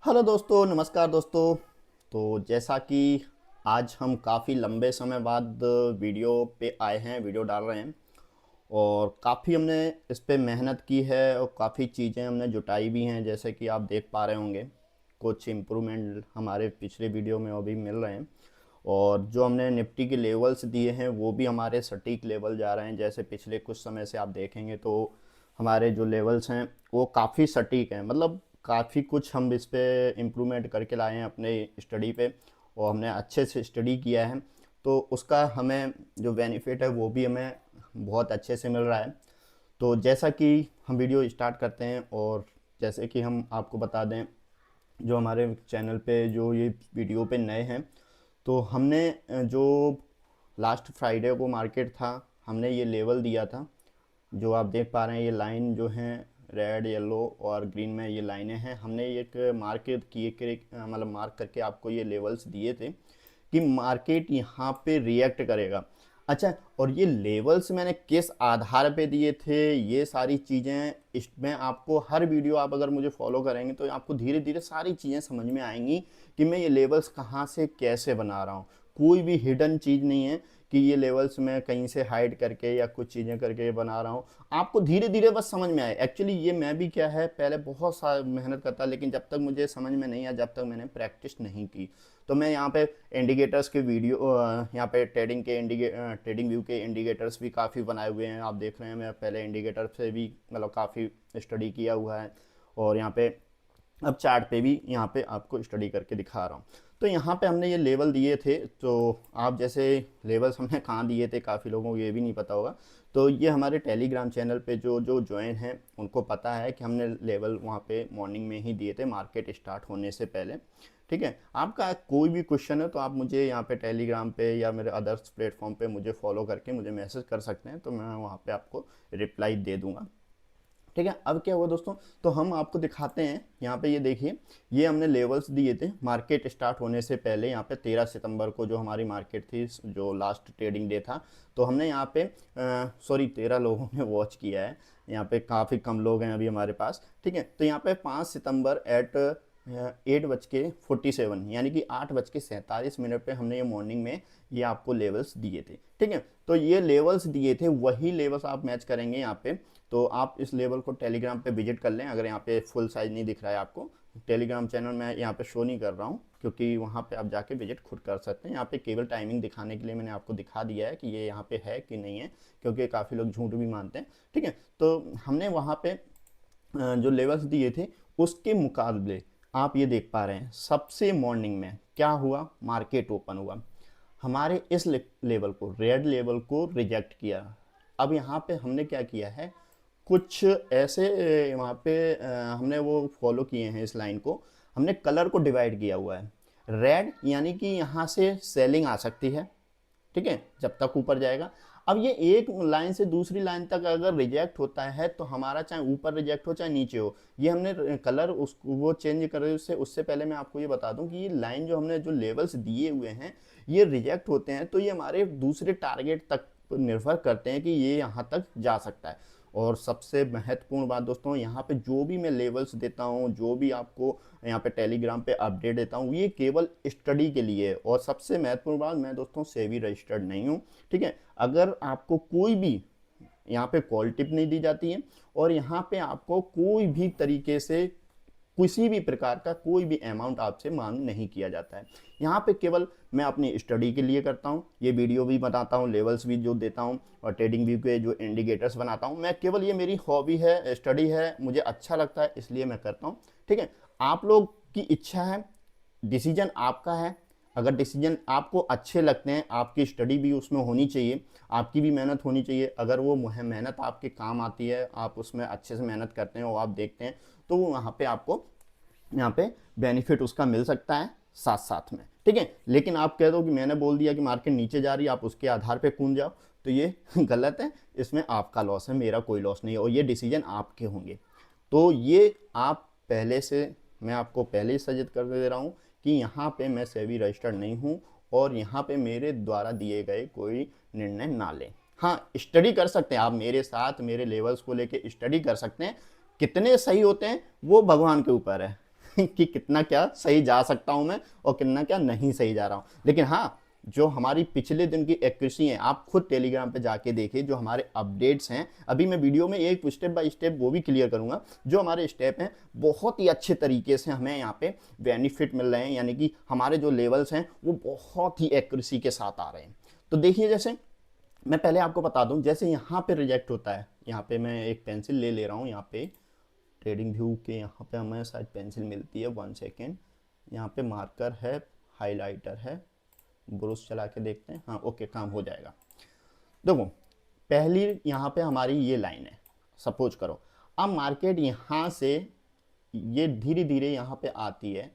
Hello दोस्तों, नमस्कार दोस्तों। तो जैसा कि आज हम काफ़ी लंबे समय बाद वीडियो पे आए हैं, वीडियो डाल रहे हैं और काफ़ी हमने इस पे मेहनत की है और काफ़ी चीज़ें हमने जुटाई भी हैं। जैसे कि आप देख पा रहे होंगे, कुछ इम्प्रूवमेंट हमारे पिछले वीडियो में अभी मिल रहे हैं और जो हमने निफ्टी के लेवल्स दिए हैं वो भी हमारे सटीक लेवल जा रहे हैं। जैसे पिछले कुछ समय से आप देखेंगे तो हमारे जो लेवल्स हैं वो काफ़ी सटीक हैं, मतलब काफ़ी कुछ हम इस पे इम्प्रूवमेंट करके लाए हैं अपने स्टडी पे और हमने अच्छे से स्टडी किया है। तो उसका हमें जो बेनिफिट है वो भी हमें बहुत अच्छे से मिल रहा है। तो जैसा कि हम वीडियो स्टार्ट करते हैं और जैसे कि हम आपको बता दें, जो हमारे चैनल पे जो ये वीडियो पे नए हैं, तो हमने जो लास्ट फ्राइडे को मार्केट था, हमने ये लेवल दिया था। जो आप देख पा रहे हैं ये लाइन जो है रेड येलो और ग्रीन में ये लाइनें हैं, हमने एक मार्क किए मतलब मार्क करके आपको ये लेवल्स दिए थे कि मार्केट यहाँ पे रिएक्ट करेगा। अच्छा, और ये लेवल्स मैंने किस आधार पे दिए थे, ये सारी चीज़ें इसमें आपको हर वीडियो आप अगर मुझे फॉलो करेंगे तो आपको धीरे धीरे सारी चीज़ें समझ में आएंगी कि मैं ये लेवल्स कहाँ से कैसे बना रहा हूँ। कोई भी हिडन चीज़ नहीं है कि ये लेवल्स मैं कहीं से हाइड करके या कुछ चीज़ें करके बना रहा हूँ। आपको धीरे धीरे बस समझ में आए। एक्चुअली ये मैं भी क्या है, पहले बहुत सारा मेहनत करता, लेकिन जब तक मुझे समझ में नहीं आया, जब तक मैंने प्रैक्टिस नहीं की। तो मैं यहाँ पे इंडिकेटर्स के वीडियो, यहाँ पे ट्रेडिंग व्यू के इंडिकेटर्स भी काफ़ी बनाए हुए हैं। आप देख रहे हैं मैं पहले इंडिकेटर से भी मतलब काफ़ी स्टडी किया हुआ है और यहाँ पे अब चार्ट पे भी यहाँ पे आपको स्टडी करके दिखा रहा हूँ। तो यहाँ पे हमने ये लेवल दिए थे, तो आप जैसे लेवल्स हमने कहाँ दिए थे काफ़ी लोगों को ये भी नहीं पता होगा। तो ये हमारे टेलीग्राम चैनल पे जो जो ज्वाइन हैं उनको पता है कि हमने लेवल वहाँ पे मॉर्निंग में ही दिए थे, मार्केट स्टार्ट होने से पहले। ठीक है, आपका कोई भी क्वेश्चन है तो आप मुझे यहाँ पे टेलीग्राम पे या मेरे अदर्स प्लेटफॉर्म पे मुझे फॉलो करके मुझे मैसेज कर सकते हैं, तो मैं वहाँ पे आपको रिप्लाई दे दूंगा। ठीक है, अब क्या हुआ दोस्तों, तो हम आपको दिखाते हैं। यहाँ पे ये देखिए, ये हमने लेवल्स दिए थे मार्केट स्टार्ट होने से पहले। यहाँ पे 13 सितंबर को जो हमारी मार्केट थी, जो लास्ट ट्रेडिंग डे था, तो हमने यहाँ पे सॉरी 13 लोगों ने वॉच किया है, यहाँ पे काफ़ी कम लोग हैं अभी हमारे पास। ठीक है, तो यहाँ पे 5 सितंबर एट 8:47 यानी कि 8:47 पे हमने ये मॉर्निंग में ये आपको लेवल्स दिए थे। ठीक है, तो ये लेवल्स दिए थे, वही लेवल्स आप मैच करेंगे यहाँ पे। तो आप इस लेवल को टेलीग्राम पे विजिट कर लें। अगर यहाँ पे फुल साइज नहीं दिख रहा है आपको, टेलीग्राम चैनल में यहाँ पे शो नहीं कर रहा हूँ क्योंकि वहाँ पे आप जाके विजिट खुद कर सकते हैं। यहाँ पे केवल टाइमिंग दिखाने के लिए मैंने आपको दिखा दिया है कि ये यहाँ पे है कि नहीं है, क्योंकि काफ़ी लोग झूठ भी मानते हैं। ठीक है, तो हमने वहाँ पे जो लेवल्स दिए थे उसके मुकाबले आप ये देख पा रहे हैं, सबसे मॉर्निंग में क्या हुआ, मार्केट ओपन हुआ, हमारे इस लेवल को, रेड लेवल को रिजेक्ट किया। अब यहाँ पे हमने क्या किया है, कुछ ऐसे वहाँ पे हमने वो फॉलो किए हैं, इस लाइन को हमने कलर को डिवाइड किया हुआ है। रेड यानी कि यहाँ से सेलिंग आ सकती है, ठीक है, जब तक ऊपर जाएगा। अब ये एक लाइन से दूसरी लाइन तक अगर रिजेक्ट होता है तो हमारा चाहे ऊपर रिजेक्ट हो चाहे नीचे हो, ये हमने कलर उसको वो चेंज करे। उससे पहले मैं आपको ये बता दूं कि ये लाइन जो हमने जो लेवल्स दिए हुए हैं ये रिजेक्ट होते हैं तो ये हमारे दूसरे टारगेट तक निर्भर करते हैं कि ये यहाँ तक जा सकता है। और सबसे महत्वपूर्ण बात दोस्तों, यहाँ पे जो भी मैं लेवल्स देता हूँ, जो भी आपको यहाँ पे टेलीग्राम पे अपडेट देता हूँ, ये केवल स्टडी के लिए है। और सबसे महत्वपूर्ण बात, मैं दोस्तों सेवी रजिस्टर्ड नहीं हूँ। ठीक है, अगर आपको कोई भी यहाँ पे कॉल टिप नहीं दी जाती है और यहाँ पे आपको कोई भी तरीके से किसी भी प्रकार का कोई भी अमाउंट आपसे मांग नहीं किया जाता है। यहाँ पे केवल मैं अपनी स्टडी के लिए करता हूँ, ये वीडियो भी बताता हूँ, लेवल्स भी जो देता हूँ और ट्रेडिंग व्यू के जो इंडिकेटर्स बनाता हूँ, मैं केवल ये मेरी हॉबी है, स्टडी है, मुझे अच्छा लगता है इसलिए मैं करता हूँ। ठीक है, आप लोग की इच्छा है, डिसीजन आपका है। अगर डिसीजन आपको अच्छे लगते हैं, आपकी स्टडी भी उसमें होनी चाहिए, आपकी भी मेहनत होनी चाहिए। अगर वो मेहनत आपके काम आती है, आप उसमें अच्छे से मेहनत करते हैं और आप देखते हैं, तो वहाँ पे आपको यहाँ पे बेनिफिट उसका मिल सकता है साथ साथ में। ठीक है, लेकिन आप कह दो कि मैंने बोल दिया कि मार्केट नीचे जा रही है, आप उसके आधार पे कूद जाओ, तो ये गलत है। इसमें आपका लॉस है, मेरा कोई लॉस नहीं है और ये डिसीजन आपके होंगे। तो ये आप पहले से, मैं आपको पहले ही सजेस्ट कर दे रहा हूँ कि यहाँ पे मैं सेबी रजिस्टर्ड नहीं हूँ और यहाँ पे मेरे द्वारा दिए गए कोई निर्णय ना लें। हाँ, स्टडी कर सकते हैं आप मेरे साथ, मेरे लेवल्स को लेके स्टडी कर सकते हैं। कितने सही होते हैं वो भगवान के ऊपर है। कि कितना क्या सही जा सकता हूं मैं और कितना क्या नहीं सही जा रहा हूं। लेकिन हाँ, जो हमारी पिछले दिन की एक्यूरेसी है, आप खुद टेलीग्राम पे जाके देखिए, जो हमारे अपडेट्स हैं, अभी मैं वीडियो में एक स्टेप बाय स्टेप वो भी क्लियर करूंगा। जो हमारे स्टेप हैं बहुत ही अच्छे तरीके से हमें यहाँ पे बेनिफिट मिल रहे हैं, यानी कि हमारे जो लेवल्स हैं वो बहुत ही एक्यूरेसी के साथ आ रहे हैं। तो देखिए, जैसे मैं पहले आपको बता दूं, जैसे यहाँ पे रिजेक्ट होता है, यहाँ पे मैं एक पेंसिल ले रहा हूँ, यहाँ पे ट्रेडिंग व्यू के यहाँ पे हमें शायद पेंसिल मिलती है, 1 सेकेंड। यहाँ पे मार्कर है, हाइलाइटर है, ब्रश चला के देखते हैं। हाँ ओके, काम हो जाएगा। देखो, पहली यहाँ पे हमारी ये लाइन है, सपोज करो। अब मार्केट यहाँ से ये धीरे धीरे यहाँ पे आती है,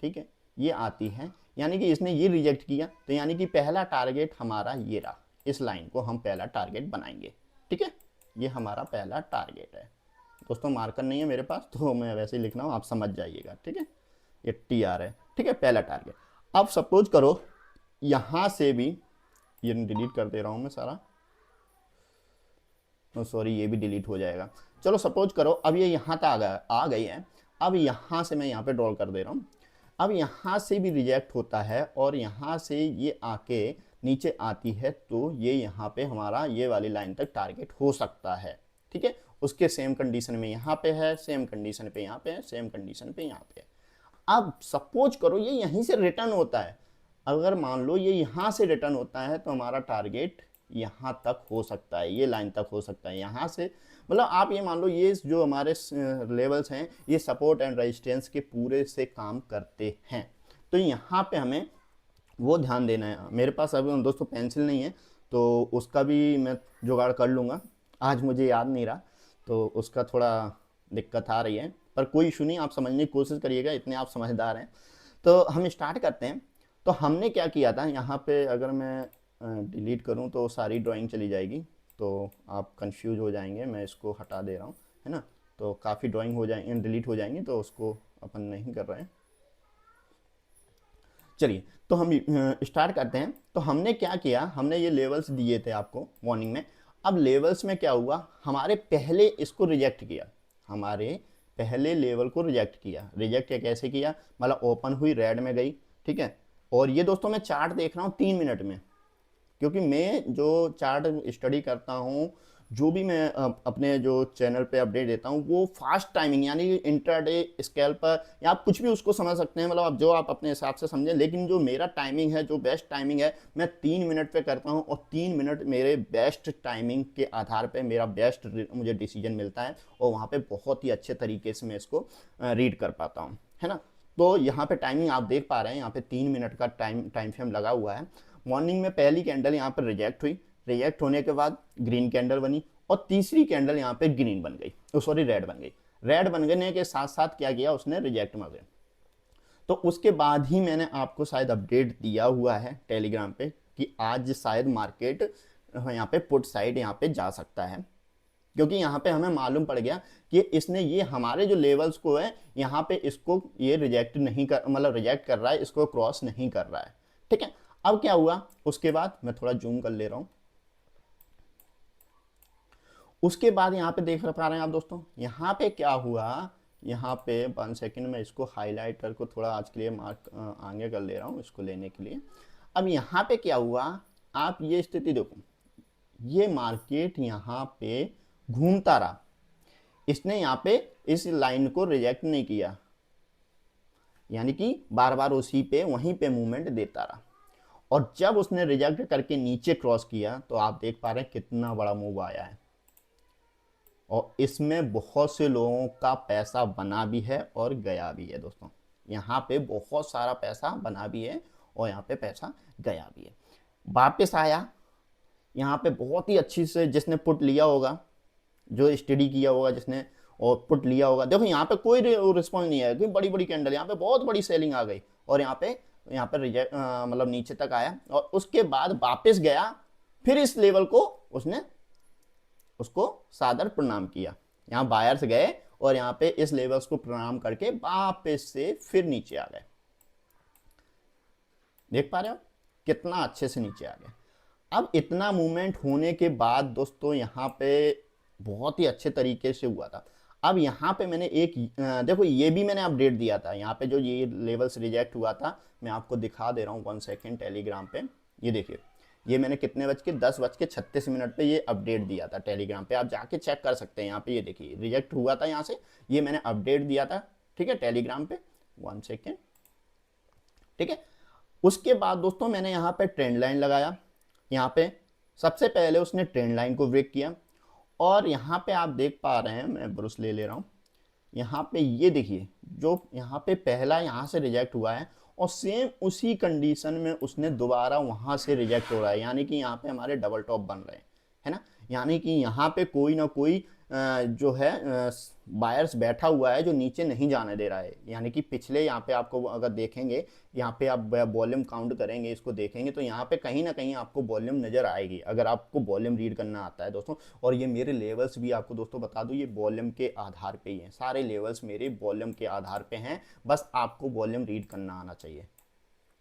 ठीक है, ये आती है, यानी कि इसने ये रिजेक्ट किया, तो यानी कि पहला टारगेट हमारा ये रहा, इस लाइन को हम पहला टारगेट बनाएंगे। ठीक है, ये हमारा पहला टारगेट है। दोस्तों मार्कर नहीं है मेरे पास, तो मैं वैसे ही लिख रहा हूँ, आप समझ जाइएगा। ठीक है, ये TR है। ठीक है, पहला टारगेट। अब सपोज करो यहाँ से भी, ये डिलीट कर दे रहा हूँ मैं सारा, सॉरी ये भी डिलीट हो जाएगा। चलो सपोज करो अब ये यहाँ तक आ गई है। अब यहाँ से मैं यहाँ पे ड्रॉ कर दे रहा हूँ। अब यहाँ से भी रिजेक्ट होता है और यहाँ से ये आके नीचे आती है, तो ये यहाँ पे हमारा ये वाली लाइन तक टारगेट हो सकता है। ठीक है, उसके सेम कंडीशन में यहाँ पे है, सेम कंडीशन पे यहाँ पे है, सेम कंडीशन पे यहाँ पे है। अब सपोज करो ये यहीं से रिटर्न होता है। अगर मान लो ये यहाँ से रिटर्न होता है तो हमारा टारगेट यहाँ तक हो सकता है, ये लाइन तक हो सकता है। यहाँ से मतलब आप ये मान लो, ये जो हमारे लेवल्स हैं ये सपोर्ट एंड रेजिस्टेंस के पूरे से काम करते हैं। तो यहाँ पे हमें वो ध्यान देना है। मेरे पास अभी दोस्तों पेंसिल नहीं है, तो उसका भी मैं जुगाड़ कर लूँगा। आज मुझे याद नहीं रहा, तो उसका थोड़ा दिक्कत आ रही है, पर कोई इशू नहीं, आप समझने की कोशिश करिएगा, इतने आप समझदार हैं। तो हम स्टार्ट करते हैं। तो हमने क्या किया था, यहाँ पे अगर मैं डिलीट करूँ तो सारी ड्राइंग चली जाएगी, तो आप कंफ्यूज हो जाएंगे। मैं इसको हटा दे रहा हूँ, है ना, तो काफ़ी ड्राइंग हो जाएंगे, डिलीट हो जाएंगी, तो उसको अपन नहीं कर रहे हैं। चलिए, तो हम स्टार्ट करते हैं। तो हमने क्या किया, हमने ये लेवल्स दिए थे आपको वार्निंग में। अब लेवल्स में क्या हुआ, हमारे पहले इसको रिजेक्ट किया, हमारे पहले लेवल को रिजेक्ट किया। रिजेक्ट कैसे किया, मतलब ओपन हुई, रेड में गई। ठीक है, और ये दोस्तों मैं चार्ट देख रहा हूँ 3 मिनट में, क्योंकि मैं जो चार्ट स्टडी करता हूँ, जो भी मैं अपने जो चैनल पे अपडेट देता हूँ, वो फास्ट टाइमिंग यानी इंट्राडे स्कैल्पर, या आप कुछ भी उसको समझ सकते हैं, मतलब आप जो आप अपने हिसाब से समझें। लेकिन जो मेरा टाइमिंग है, जो बेस्ट टाइमिंग है, मैं 3 मिनट पे करता हूँ, और 3 मिनट मेरे बेस्ट टाइमिंग के आधार पे मेरा बेस्ट मुझे डिसीजन मिलता है, और वहाँ पे बहुत ही अच्छे तरीके से मैं इसको रीड कर पाता हूँ, है ना। तो यहाँ पे टाइमिंग आप देख पा रहे हैं, यहाँ पे 3 मिनट का टाइम फ्रेम लगा हुआ है। मॉर्निंग में पहली कैंडल यहाँ पर रिजेक्ट हुई, रिजेक्ट होने के बाद ग्रीन कैंडल बनी, और तीसरी कैंडल यहाँ पे ग्रीन बन गई, सॉरी रेड बन गई। रेड बनने के साथ साथ क्या किया उसने, रिजेक्ट मार दिया। तो उसके बाद ही मैंने आपको शायद अपडेट दिया हुआ है टेलीग्राम पे कि आज शायद मार्केट यहाँ पे पुट साइड यहाँ पे जा सकता है, क्योंकि यहाँ पे हमें मालूम पड़ गया कि इसने ये हमारे जो लेवल्स को है यहाँ पे इसको ये रिजेक्ट नहीं कर, मतलब रिजेक्ट कर रहा है, इसको क्रॉस नहीं कर रहा है। ठीक है, अब क्या हुआ उसके बाद, मैं थोड़ा जूम कर ले रहा हूं। उसके बाद यहाँ पे देख पा रहे हैं आप दोस्तों, यहाँ पे क्या हुआ, यहाँ पे 1 सेकेंड में इसको हाइलाइटर को थोड़ा आज के लिए मार्क आगे कर ले रहा हूँ इसको लेने के लिए। अब यहाँ पे क्या हुआ, आप ये स्थिति देखो, ये मार्केट यहाँ पे घूमता रहा, इसने यहाँ पे इस लाइन को रिजेक्ट नहीं किया, यानी कि बार बार उसी पे वहीं पे मूवमेंट देता रहा। और जब उसने रिजेक्ट करके नीचे क्रॉस किया, तो आप देख पा रहे हैं कितना बड़ा मूव आया है, और इसमें बहुत से लोगों का पैसा बना भी है और गया भी है दोस्तों। यहाँ पे बहुत सारा पैसा बना भी है और यहाँ पे पैसा गया भी है। वापस आया यहाँ पे बहुत ही अच्छी से, जिसने पुट लिया होगा, जो स्टडी किया होगा जिसने, और पुट लिया होगा, देखो यहाँ पे कोई रिस्पॉन्स नहीं आया, क्योंकि बड़ी बड़ी कैंडल, यहाँ पे बहुत बड़ी सेलिंग आ गई, और यहाँ पे रिजेक्ट मतलब नीचे तक आया, और उसके बाद वापस गया, फिर इस लेवल को उसने उसको सादर प्रणाम किया। यहाँ बायर्स गए और यहाँ पे इस लेवल्स को प्रणाम करके वापस से फिर नीचे आ गए। देख पा रहे हो कितना अच्छे से नीचे आ गए। अब इतना मूवमेंट होने के बाद दोस्तों यहाँ पे बहुत ही अच्छे तरीके से हुआ था। अब यहाँ पे मैंने एक देखो ये भी मैंने अपडेट दिया था, यहाँ पे जो ये लेवल्स रिजेक्ट हुआ था मैं आपको दिखा दे रहा हूँ 1 सेकेंड टेलीग्राम पे। ये देखिए, ये मैंने कितने बज के 10:36 पे ये अपडेट दिया था टेलीग्राम पे, आप जाके चेक कर सकते हैं। यहाँ पे ये देखिए रिजेक्ट हुआ था यहाँ से, ये मैंने अपडेट दिया था, ठीक है, टेलीग्राम पे। 1 सेकेंड, ठीक है। उसके बाद दोस्तों मैंने यहाँ पे ट्रेंड लाइन लगाया, यहाँ पे सबसे पहले उसने ट्रेंड लाइन को ब्रेक किया, और यहाँ पे आप देख पा रहे हैं, मैं ब्रुश ले रहा हूँ, यहाँ पे ये देखिए जो यहाँ पे पहला यहाँ से रिजेक्ट हुआ है और सेम उसी कंडीशन में उसने दोबारा वहाँ से रिजेक्ट हो रहा है, यानी कि यहाँ पे हमारे डबल टॉप बन रहे हैं, है ना। यानी कि यहाँ पे कोई ना कोई जो है बायर्स बैठा हुआ है जो नीचे नहीं जाने दे रहा है। यानी कि पिछले यहाँ पे आपको अगर देखेंगे, यहाँ पे आप वॉल्यूम काउंट करेंगे, इसको देखेंगे तो यहाँ पे कहीं ना कहीं आपको वॉल्यूम नज़र आएगी, अगर आपको वॉल्यूम रीड करना आता है दोस्तों। और ये मेरे लेवल्स भी आपको दोस्तों बता दूँ, ये वॉल्यूम के आधार पे ही हैं, सारे लेवल्स मेरे वॉल्यूम के आधार पे हैं, बस आपको वॉल्यूम रीड करना आना चाहिए,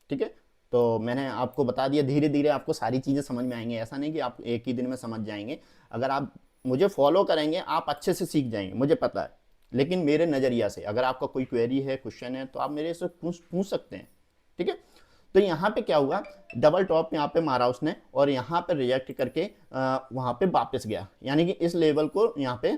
ठीक है। तो मैंने आपको बता दिया, धीरे धीरे आपको सारी चीज़ें समझ में आएंगी, ऐसा नहीं कि आप एक ही दिन में समझ जाएंगे। अगर आप मुझे फॉलो करेंगे आप अच्छे से सीख जाएंगे, मुझे पता है। लेकिन मेरे नज़रिया से अगर आपका कोई क्वेरी है, क्वेश्चन है, तो आप मेरे से पूछ सकते हैं, ठीक है। तो यहाँ पे क्या हुआ, डबल टॉप यहाँ पे मारा उसने और यहाँ पे रिजेक्ट करके वहाँ पे वापस गया, यानी कि इस लेवल को यहाँ पे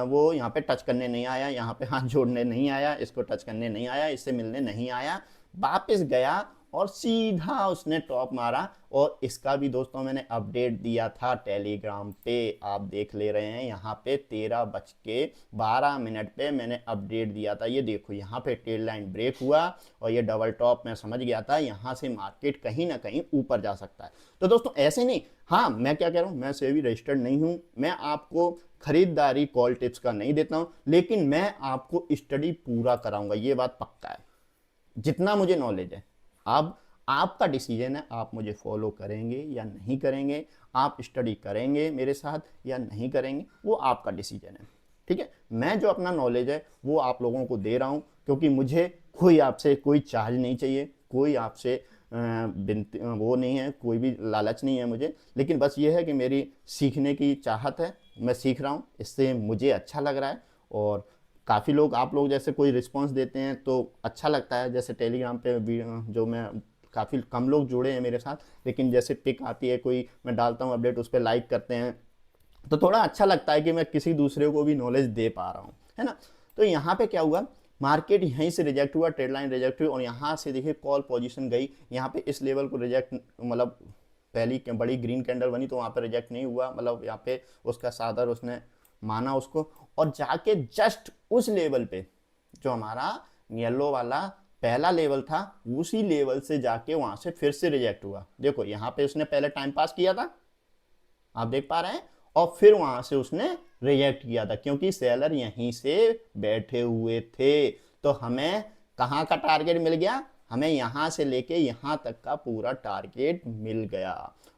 वो यहाँ पे टच करने नहीं आया, यहाँ पे हाथ जोड़ने नहीं आया, इसको टच करने नहीं आया, इससे मिलने नहीं आया, वापस गया और सीधा उसने टॉप मारा। और इसका भी दोस्तों मैंने अपडेट दिया था टेलीग्राम पे, आप देख ले रहे हैं, यहाँ पे 13:12 पे मैंने अपडेट दिया था। ये देखो यहाँ पे टेल लाइन ब्रेक हुआ और ये डबल टॉप, मैं समझ गया था यहाँ से मार्केट कहीं ना कहीं ऊपर जा सकता है। तो दोस्तों ऐसे नहीं, हाँ मैं क्या कह रहा हूँ, मैं सेबी रजिस्टर्ड नहीं हूँ, मैं आपको खरीदारी कॉल टिप्स का नहीं देता हूँ, लेकिन मैं आपको स्टडी पूरा कराऊंगा, ये बात पक्का है, जितना मुझे नॉलेज है। अब आपका डिसीजन है, आप मुझे फॉलो करेंगे या नहीं करेंगे, आप स्टडी करेंगे मेरे साथ या नहीं करेंगे, वो आपका डिसीजन है, ठीक है। मैं जो अपना नॉलेज है वो आप लोगों को दे रहा हूँ, क्योंकि मुझे कोई आपसे कोई चार्ज नहीं चाहिए, कोई आपसे वो नहीं है, कोई भी लालच नहीं है मुझे, लेकिन बस ये है कि मेरी सीखने की चाहत है, मैं सीख रहा हूँ, इससे मुझे अच्छा लग रहा है। और काफ़ी लोग, आप लोग जैसे कोई रिस्पांस देते हैं तो अच्छा लगता है। जैसे टेलीग्राम पे जो मैं, काफ़ी कम लोग जुड़े हैं मेरे साथ, लेकिन जैसे पिक आती है कोई, मैं डालता हूँ अपडेट, उस पर लाइक करते हैं, तो थोड़ा अच्छा लगता है कि मैं किसी दूसरे को भी नॉलेज दे पा रहा हूँ, है ना। तो यहाँ पे क्या हुआ, मार्केट यहीं से रिजेक्ट हुआ, ट्रेड लाइन रिजेक्ट हुई और यहाँ से देखिए कॉल पोजीशन गई, यहाँ पे इस लेवल को रिजेक्ट, मतलब पहली बड़ी ग्रीन कैंडल बनी तो वहाँ पे रिजेक्ट नहीं हुआ, मतलब यहाँ पे उसका सादर उसने माना उसको, और जाके जस्ट उस लेवल पे जो हमारा येलो वाला पहला लेवल था, उसी लेवल से जाके वहां से फिर से रिजेक्ट हुआ। देखो यहाँ पे उसने पहले टाइम पास किया था, आप देख पा रहे हैं, और फिर वहां से उसने रिजेक्ट किया था, क्योंकि सेलर यहीं से बैठे हुए थे। तो हमें कहाँ का टारगेट मिल गया, हमें यहाँ से लेके यहाँ तक का पूरा टारगेट मिल गया।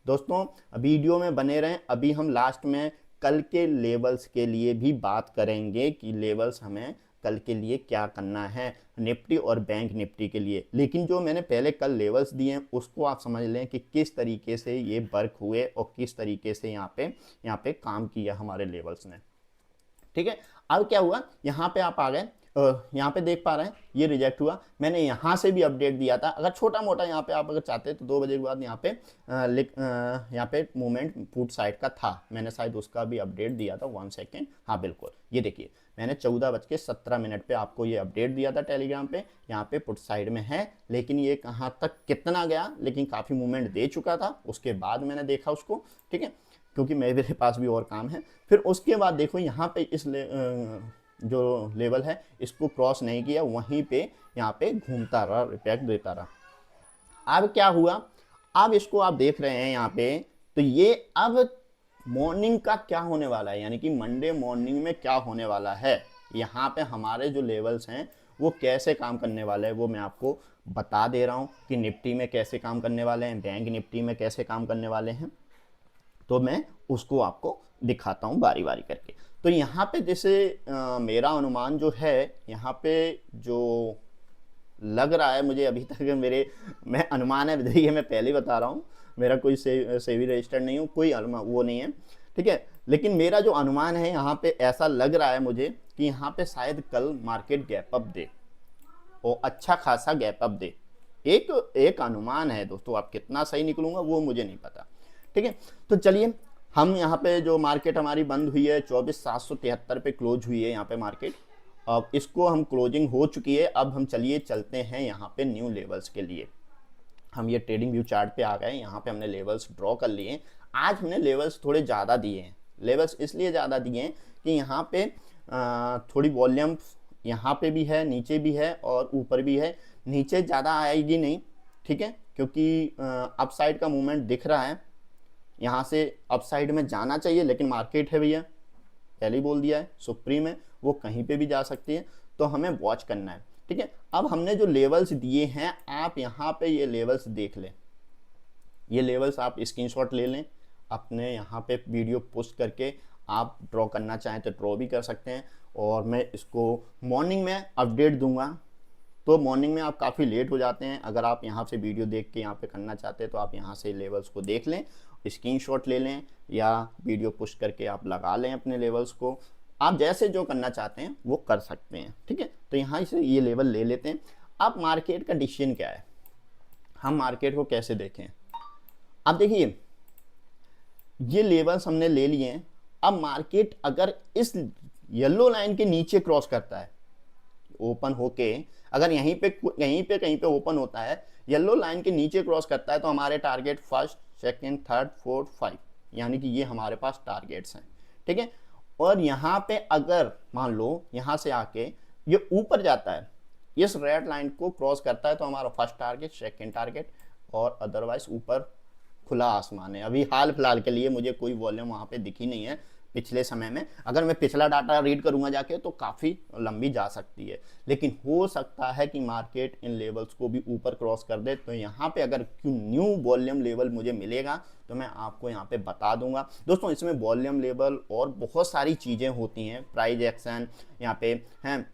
दोस्तों वीडियो में बने रहें, अभी हम लास्ट में कल के लेवल्स के लिए भी बात करेंगे कि लेवल्स हमें कल के लिए क्या करना है, निफ्टी और बैंक निफ्टी के लिए। लेकिन जो मैंने पहले कल लेवल्स दिए हैं उसको आप समझ लें कि किस तरीके से ये वर्क हुए और किस तरीके से यहाँ पे काम किया हमारे लेवल्स ने, ठीक है। अब क्या हुआ, यहाँ पे आप आ गए, यहाँ पे देख पा रहे हैं ये रिजेक्ट हुआ, मैंने यहाँ से भी अपडेट दिया था। अगर छोटा मोटा यहाँ पे आप अगर चाहते हैं तो 2 बजे के बाद यहाँ पे मूवमेंट पुट साइड का था, मैंने शायद उसका भी अपडेट दिया था। 1 सेकेंड, हाँ बिल्कुल, ये देखिए मैंने 14:17 पे आपको ये अपडेट दिया था टेलीग्राम पे, यहाँ पे पुट साइड में है, लेकिन ये कहाँ तक कितना गया, लेकिन काफ़ी मूवमेंट दे चुका था, उसके बाद मैंने देखा उसको, ठीक है, क्योंकि मेरे पास भी और काम है। फिर उसके बाद देखो यहाँ पे जो लेवल है इसको क्रॉस नहीं किया, वहीं पे यहाँ पे घूमता रहा, रिपैक्ट देता रहा। अब क्या हुआ, अब इसको आप देख रहे हैं यहाँ पे, तो ये अब मॉर्निंग का क्या होने वाला है, यानी कि मंडे मॉर्निंग में क्या होने वाला है, यहाँ पे हमारे जो लेवल्स हैं वो कैसे काम करने वाले हैं वो मैं आपको बता दे रहा हूँ कि निफ्टी में कैसे काम करने वाले हैं, बैंक निफ्टी में कैसे काम करने वाले हैं, तो मैं उसको आपको दिखाता हूँ बारी बारी करके। तो यहाँ पे जैसे मेरा अनुमान जो है, यहाँ पे जो लग रहा है मुझे अभी तक, मैं अनुमान है, मैं पहले ही बता रहा हूँ, मेरा कोई सेबी रजिस्टर्ड नहीं हूँ, कोई वो नहीं है, ठीक है। लेकिन मेरा जो अनुमान है यहाँ पे ऐसा लग रहा है मुझे कि यहाँ पे शायद कल मार्केट गैप अप दे और अच्छा खासा गैप अप दे। एक एक अनुमान है दोस्तों, आप कितना सही निकलूंगा वो मुझे नहीं पता। ठीक है, तो चलिए हम यहाँ पे जो मार्केट हमारी बंद हुई है 24,773 पे क्लोज हुई है यहाँ पे मार्केट। अब इसको हम क्लोजिंग हो चुकी है। अब हम चलिए चलते हैं यहाँ पे न्यू लेवल्स के लिए। हम ये ट्रेडिंग व्यू चार्ट पे आ गए, यहाँ पे हमने लेवल्स ड्रॉ कर लिए। आज हमने लेवल्स थोड़े ज़्यादा दिए हैं। लेवल्स इसलिए ज़्यादा दिए हैं कि यहाँ पे थोड़ी वॉल्यूम यहाँ पे भी है, नीचे भी है और ऊपर भी है। नीचे ज़्यादा आएगी नहीं, ठीक है, क्योंकि अपसाइड का मूवमेंट दिख रहा है। यहाँ से अपसाइड में जाना चाहिए, लेकिन मार्केट है भैया, पहले ही बोल दिया है, सुप्रीम है, वो कहीं पे भी जा सकती है, तो हमें वॉच करना है। ठीक है, अब हमने जो लेवल्स दिए हैं, आप यहाँ पे ये लेवल्स देख लें। ये लेवल्स आप स्क्रीनशॉट ले लें, अपने यहाँ पे वीडियो पोस्ट करके आप ड्रॉ करना चाहें तो ड्रॉ भी कर सकते हैं। और मैं इसको मॉर्निंग में अपडेट दूंगा, तो मॉर्निंग में आप काफ़ी लेट हो जाते हैं। अगर आप यहाँ से वीडियो देख के यहाँ पे करना चाहते हैं तो आप यहाँ से लेवल्स को देख लें, स्क्रीनशॉट ले लें या वीडियो पुश करके आप लगा लें अपने लेवल्स को। आप जैसे जो करना चाहते हैं वो कर सकते हैं। ठीक है, तो यहाँ से ये लेवल ले लेते हैं। अब मार्केट का डिसीजन क्या है, हम मार्केट को कैसे देखें। अब देखिए ये लेवल्स हमने ले लिए हैं। अब मार्केट अगर इस येलो लाइन के नीचे क्रॉस करता है, ओपन होके अगर यहीं पे कहीं पे ओपन होता है, येलो लाइन के नीचे क्रॉस करता है, तो हमारे target first, second, third, fourth, 5, यानी कि ये हमारे पास टारगेट्स हैं। ठीक है, और यहाँ पे अगर मान लो यहाँ से आके ये ऊपर जाता है, इस रेड लाइन को क्रॉस करता है, तो हमारा फर्स्ट टारगेट, सेकंड टारगेट, और अदरवाइज ऊपर खुला आसमान है। अभी हाल फिलहाल के लिए मुझे कोई वॉल्यूम वहाँ पे दिखी नहीं है पिछले समय में। अगर मैं पिछला डाटा रीड करूंगा जाके तो काफ़ी लंबी जा सकती है, लेकिन हो सकता है कि मार्केट इन लेवल्स को भी ऊपर क्रॉस कर दे। तो यहाँ पे अगर न्यू वॉल्यूम लेवल मुझे मिलेगा तो मैं आपको यहाँ पे बता दूंगा। दोस्तों इसमें वॉल्यूम लेवल और बहुत सारी चीज़ें होती हैं, प्राइस एक्शन यहाँ पे हैं,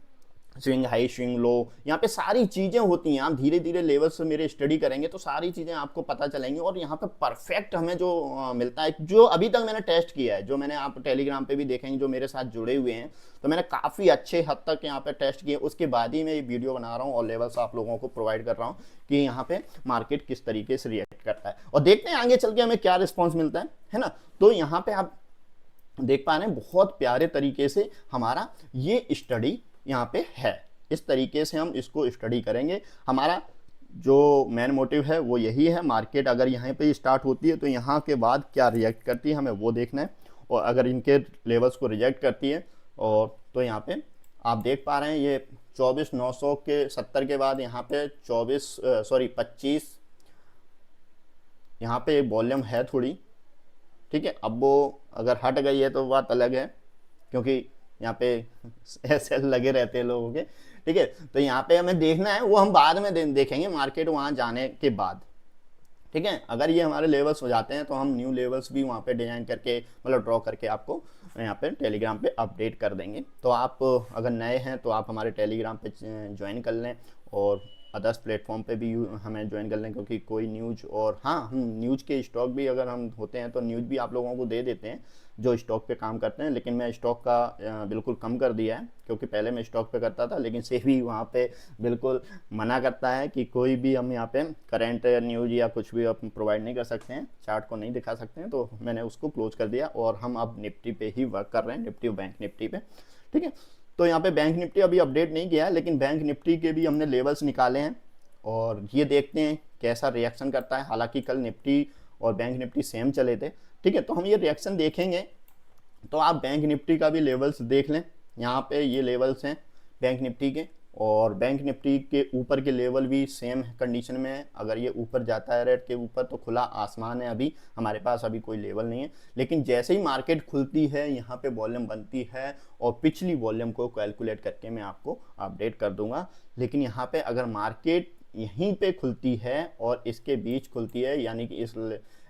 स्विंग हाई स्विंग लो, यहाँ पे सारी चीज़ें होती हैं। आप धीरे धीरे लेवल से मेरे स्टडी करेंगे तो सारी चीज़ें आपको पता चलेंगी। और यहाँ पे परफेक्ट हमें जो मिलता है, जो अभी तक मैंने टेस्ट किया है, जो मैंने आप टेलीग्राम पे भी देखेंगे, जो मेरे साथ जुड़े हुए हैं, तो मैंने काफ़ी अच्छे हद तक यहाँ पे टेस्ट किए, उसके बाद ही मैं ये वीडियो बना रहा हूँ और लेवल्स आप लोगों को प्रोवाइड कर रहा हूँ कि यहाँ पे मार्केट किस तरीके से रिएक्ट करता है। और देखते हैं आगे चल के हमें क्या रिस्पॉन्स मिलता है ना। तो यहाँ पे आप देख पा रहे हैं बहुत प्यारे तरीके से हमारा ये स्टडी यहाँ पे है। इस तरीके से हम इसको स्टडी करेंगे। हमारा जो मेन मोटिव है वो यही है, मार्केट अगर यहाँ पे स्टार्ट होती है तो यहाँ के बाद क्या रिएक्ट करती है हमें वो देखना है। और अगर इनके लेवल्स को रिजेक्ट करती है और तो यहाँ पे आप देख पा रहे हैं ये 24,900 के 70 के बाद यहाँ पे 25 यहाँ पे वॉल्यूम है थोड़ी। ठीक है, अब वो अगर हट गई है तो बात अलग है, क्योंकि यहाँ पे एसएल लगे रहते हैं लोगों के। ठीक है, तो यहाँ पे हमें देखना है, वो हम बाद में देखेंगे मार्केट वहाँ जाने के बाद। ठीक है, अगर ये हमारे लेवल्स हो जाते हैं तो हम न्यू लेवल्स भी वहाँ पे डिजाइन करके मतलब ड्रॉ करके आपको यहाँ पे टेलीग्राम पे अपडेट कर देंगे। तो आप अगर नए हैं तो आप हमारे टेलीग्राम पे ज्वाइन कर लें और अदर्स प्लेटफॉर्म पे भी हमें ज्वाइन कर लें, क्योंकि कोई न्यूज़ और हाँ हम न्यूज़ के स्टॉक भी अगर हम होते हैं तो न्यूज़ भी आप लोगों को दे देते हैं जो स्टॉक पे काम करते हैं। लेकिन मैं स्टॉक का बिल्कुल कम कर दिया है, क्योंकि पहले मैं स्टॉक पे करता था, लेकिन सेबी वहाँ पे बिल्कुल मना करता है कि कोई भी हम यहाँ पे करंट न्यूज़ या कुछ भी आप प्रोवाइड नहीं कर सकते हैं, चार्ट को नहीं दिखा सकते हैं। तो मैंने उसको क्लोज कर दिया और हम अब निफ्टी पे ही वर्क कर रहे हैं, निफ्टी बैंक निफ्टी पे। ठीक है, तो यहाँ पे बैंक निफ्टी अभी अपडेट नहीं किया है, लेकिन बैंक निफ्टी के भी हमने लेवल्स निकाले हैं और ये देखते हैं कैसा रिएक्शन करता है। हालांकि कल निफ्टी और बैंक निफ्टी सेम चले थे। ठीक है, तो हम ये रिएक्शन देखेंगे। तो आप बैंक निफ्टी का भी लेवल्स देख लें, यहाँ पे ये लेवल्स हैं बैंक निफ्टी के, और बैंक निफ्टी के ऊपर के लेवल भी सेम कंडीशन में है। अगर ये ऊपर जाता है रेड के ऊपर तो खुला आसमान है, अभी हमारे पास अभी कोई लेवल नहीं है। लेकिन जैसे ही मार्केट खुलती है यहाँ पे वॉल्यूम बनती है और पिछली वॉल्यूम को कैलकुलेट करके मैं आपको अपडेट कर दूंगा। लेकिन यहाँ पे अगर मार्केट यहीं पे खुलती है और इसके बीच खुलती है, यानी कि इस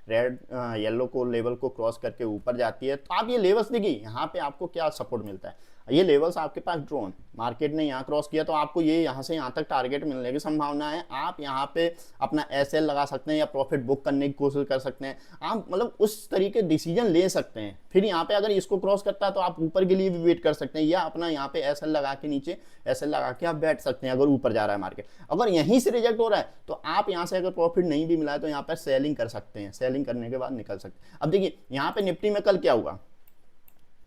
रेड येलो को लेवल को क्रॉस करके ऊपर जाती है, तो आप ये लेवल्स देखिए यहाँ पे आपको क्या सपोर्ट मिलता है। ये लेवल्स आपके पास ड्रोन मार्केट ने यहाँ क्रॉस किया तो आपको ये यहाँ से यहाँ तक टारगेट मिलने की संभावना है। आप यहाँ पे अपना एसएल लगा सकते हैं या प्रॉफिट बुक करने की कोशिश कर सकते हैं। आप मतलब उस तरीके डिसीजन ले सकते हैं। फिर यहाँ पे अगर इसको क्रॉस करता है तो आप ऊपर के लिए भी वेट कर सकते हैं, या अपना यहाँ पे एसएल लगा के नीचे एसएल लगा के आप बैठ सकते हैं अगर ऊपर जा रहा है मार्केट। अगर यहीं से रिजेक्ट हो रहा है तो आप यहाँ से अगर प्रॉफिट नहीं भी मिला है तो यहाँ पर सेलिंग कर सकते हैं, सेलिंग करने के बाद निकल सकते हैं। अब देखिए यहाँ पे निफ्टी में कल क्या हुआ,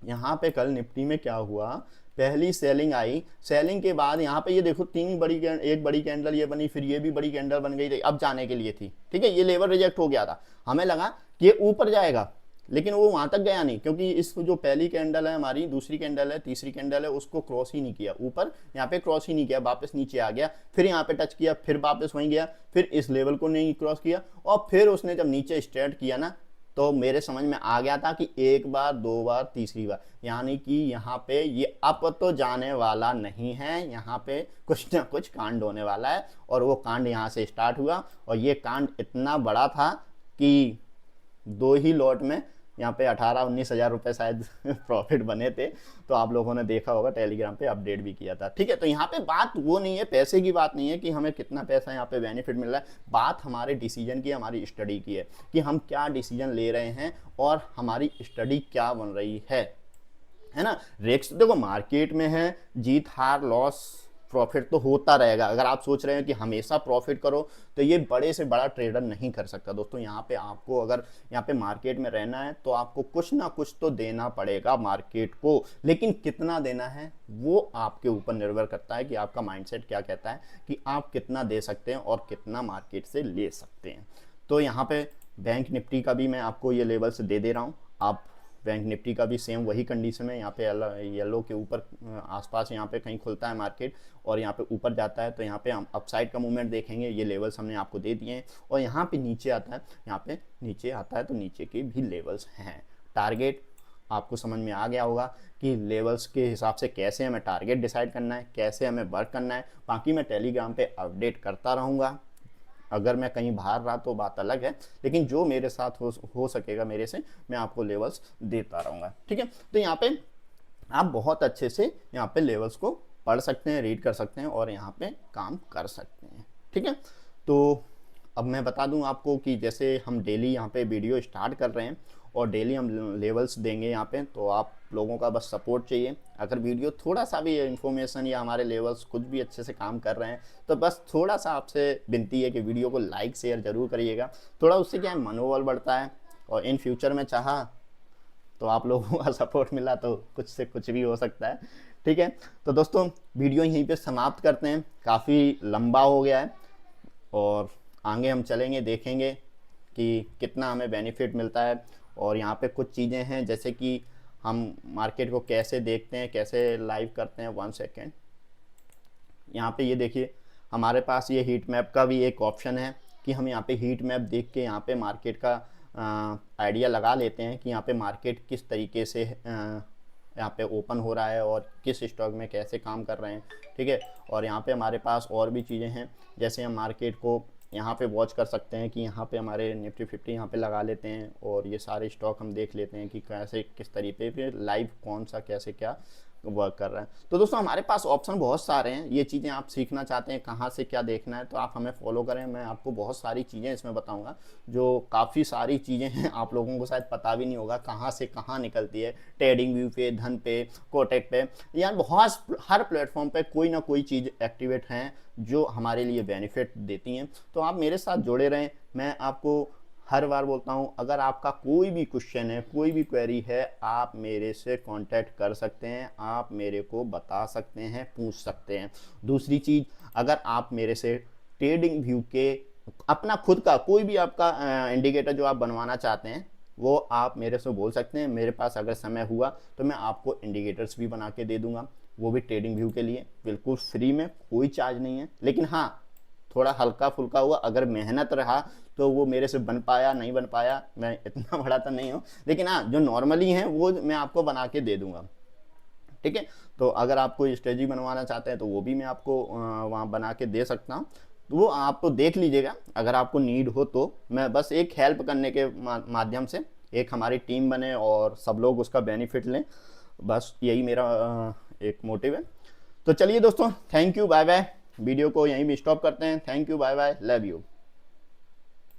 यहाँ पे कल निफ्टी में क्या हुआ, पहली सेलिंग आई, सेलिंग के बाद यहाँ पे ये देखो एक बड़ी कैंडल ये बनी, फिर ये भी बड़ी कैंडल बन गई, अब जाने के लिए थी, ठीक है। ये लेवल रिजेक्ट हो गया था, हमें लगा कि ये ऊपर जाएगा, लेकिन वो वहां तक गया नहीं, क्योंकि इस जो पहली कैंडल है हमारी, दूसरी कैंडल है, तीसरी कैंडल है, उसको क्रॉस ही नहीं किया ऊपर, यहाँ पे क्रॉस ही नहीं किया, वापस नीचे आ गया, फिर यहाँ पे टच किया, फिर वापस वहीं गया, फिर इस लेवल को नहीं क्रॉस किया, और फिर उसने जब नीचे स्टार्ट किया ना तो मेरे समझ में आ गया था कि एक बार, दो बार, तीसरी बार, यानी कि यहाँ पे ये अप तो जाने वाला नहीं है, यहाँ पे कुछ ना कुछ कांड होने वाला है। और वो कांड यहाँ से स्टार्ट हुआ, और ये कांड इतना बड़ा था कि 2 ही लॉट में यहाँ पे 18-19 हज़ार रुपये शायद प्रॉफिट बने थे। तो आप लोगों ने देखा होगा, टेलीग्राम पे अपडेट भी किया था, ठीक है। तो यहाँ पे बात वो नहीं है, पैसे की बात नहीं है कि हमें कितना पैसा यहाँ पे बेनिफिट मिल रहा है, बात हमारे डिसीजन की, हमारी स्टडी की है कि हम क्या डिसीजन ले रहे हैं और हमारी स्टडी क्या बन रही है ना। रिस्क देखो मार्केट में है, जीत हार लॉस प्रॉफिट तो होता रहेगा। अगर आप सोच रहे हैं कि हमेशा प्रॉफिट करो तो ये बड़े से बड़ा ट्रेडर नहीं कर सकता दोस्तों। यहाँ पे आपको अगर यहाँ पे मार्केट में रहना है तो आपको कुछ ना कुछ तो देना पड़ेगा मार्केट को, लेकिन कितना देना है वो आपके ऊपर निर्भर करता है कि आपका माइंडसेट क्या कहता है कि आप कितना दे सकते हैं और कितना मार्केट से ले सकते हैं। तो यहाँ पे बैंक निफ्टी का भी मैं आपको ये लेवल्स दे रहा हूँ। आप बैंक निफ्टी का भी सेम वही कंडीशन है, यहाँ पे येलो के ऊपर आसपास यहाँ पे कहीं खुलता है मार्केट और यहाँ पे ऊपर जाता है तो यहाँ पे हम अपसाइड का मूवमेंट देखेंगे। ये लेवल्स हमने आपको दे दिए हैं। और यहाँ पे नीचे आता है, यहाँ पे नीचे आता है तो नीचे के भी लेवल्स हैं। टारगेट आपको समझ में आ गया होगा कि लेवल्स के हिसाब से कैसे हमें टारगेट डिसाइड करना है, कैसे हमें वर्क करना है। बाकी मैं टेलीग्राम पे अपडेट करता रहूँगा, अगर मैं कहीं बाहर रहा तो बात अलग है, लेकिन जो मेरे साथ हो सकेगा मेरे से, मैं आपको लेवल्स देता रहूँगा, ठीक है। तो यहाँ पे आप बहुत अच्छे से यहाँ पे लेवल्स को पढ़ सकते हैं, रीड कर सकते हैं और यहाँ पे काम कर सकते हैं, ठीक है। तो अब मैं बता दूं आपको कि जैसे हम डेली यहाँ पे वीडियो स्टार्ट कर रहे हैं और डेली हम लेवल्स देंगे यहाँ पे, तो आप लोगों का बस सपोर्ट चाहिए। अगर वीडियो थोड़ा सा भी इन्फॉर्मेशन या हमारे लेवल्स कुछ भी अच्छे से काम कर रहे हैं तो बस थोड़ा सा आपसे विनती है कि वीडियो को लाइक शेयर ज़रूर करिएगा। थोड़ा उससे क्या है, मनोबल बढ़ता है और इन फ्यूचर में चाहा तो आप लोगों का सपोर्ट मिला तो कुछ से कुछ भी हो सकता है, ठीक है। तो दोस्तों वीडियो यहीं पे समाप्त करते हैं, काफ़ी लंबा हो गया है और आगे हम चलेंगे, देखेंगे कि कितना हमें बेनिफिट मिलता है। और यहाँ पे कुछ चीज़ें हैं जैसे कि हम मार्केट को कैसे देखते हैं, कैसे लाइव करते हैं। 1 सेकेंड, यहाँ पे ये देखिए हमारे पास ये हीट मैप का भी एक ऑप्शन है कि हम यहाँ पे हीट मैप देख के यहाँ पे मार्केट का आइडिया लगा लेते हैं कि यहाँ पे मार्केट किस तरीके से यहाँ पे ओपन हो रहा है और किस स्टॉक में कैसे काम कर रहे हैं, ठीक है। और यहाँ पे हमारे पास और भी चीज़ें हैं, जैसे हम मार्केट को यहाँ पे वॉच कर सकते हैं कि यहाँ पे हमारे निफ्टी 50 यहाँ पे लगा लेते हैं और ये सारे स्टॉक हम देख लेते हैं कि कैसे किस तरीके पे लाइव कौन सा कैसे क्या वर्क कर रहा है। तो दोस्तों हमारे पास ऑप्शन बहुत सारे हैं, ये चीज़ें आप सीखना चाहते हैं कहाँ से क्या देखना है तो आप हमें फॉलो करें। मैं आपको बहुत सारी चीज़ें इसमें बताऊंगा, जो काफ़ी सारी चीज़ें हैं आप लोगों को शायद पता भी नहीं होगा कहाँ से कहाँ निकलती है। ट्रेडिंग व्यू पे, धन पे, कोटेक पे, यार बहुत हर प्लेटफॉर्म पे कोई ना कोई चीज़ एक्टिवेट हैं जो हमारे लिए बेनिफिट देती हैं। तो आप मेरे साथ जुड़े रहें। मैं आपको हर बार बोलता हूँ, अगर आपका कोई भी क्वेश्चन है, कोई भी क्वेरी है, आप मेरे से कांटेक्ट कर सकते हैं, आप मेरे को बता सकते हैं, पूछ सकते हैं। दूसरी चीज़, अगर आप मेरे से ट्रेडिंग व्यू के अपना खुद का कोई भी आपका इंडिकेटर जो आप बनवाना चाहते हैं वो आप मेरे से बोल सकते हैं। मेरे पास अगर समय हुआ तो मैं आपको इंडिकेटर्स भी बना के दे दूंगा, वो भी ट्रेडिंग व्यू के लिए बिल्कुल फ्री में, कोई चार्ज नहीं है। लेकिन हाँ, थोड़ा हल्का फुल्का हुआ, अगर मेहनत रहा तो वो मेरे से बन पाया नहीं बन पाया, मैं इतना बड़ा तो नहीं हूँ, लेकिन हाँ जो नॉर्मली हैं वो मैं आपको बना के दे दूंगा, ठीक है। तो अगर आप कोई स्ट्रेटजी बनवाना चाहते हैं तो वो भी मैं आपको वहाँ बना के दे सकता हूँ। तो वो आप तो देख लीजिएगा, अगर आपको नीड हो तो। मैं बस एक हेल्प करने के माध्यम से एक हमारी टीम बने और सब लोग उसका बेनिफिट लें, बस यही मेरा एक मोटिव है। तो चलिए दोस्तों, thank you, bye bye. Video को यहीं भी स्टॉप करते हैं। Thank you, bye bye, love you.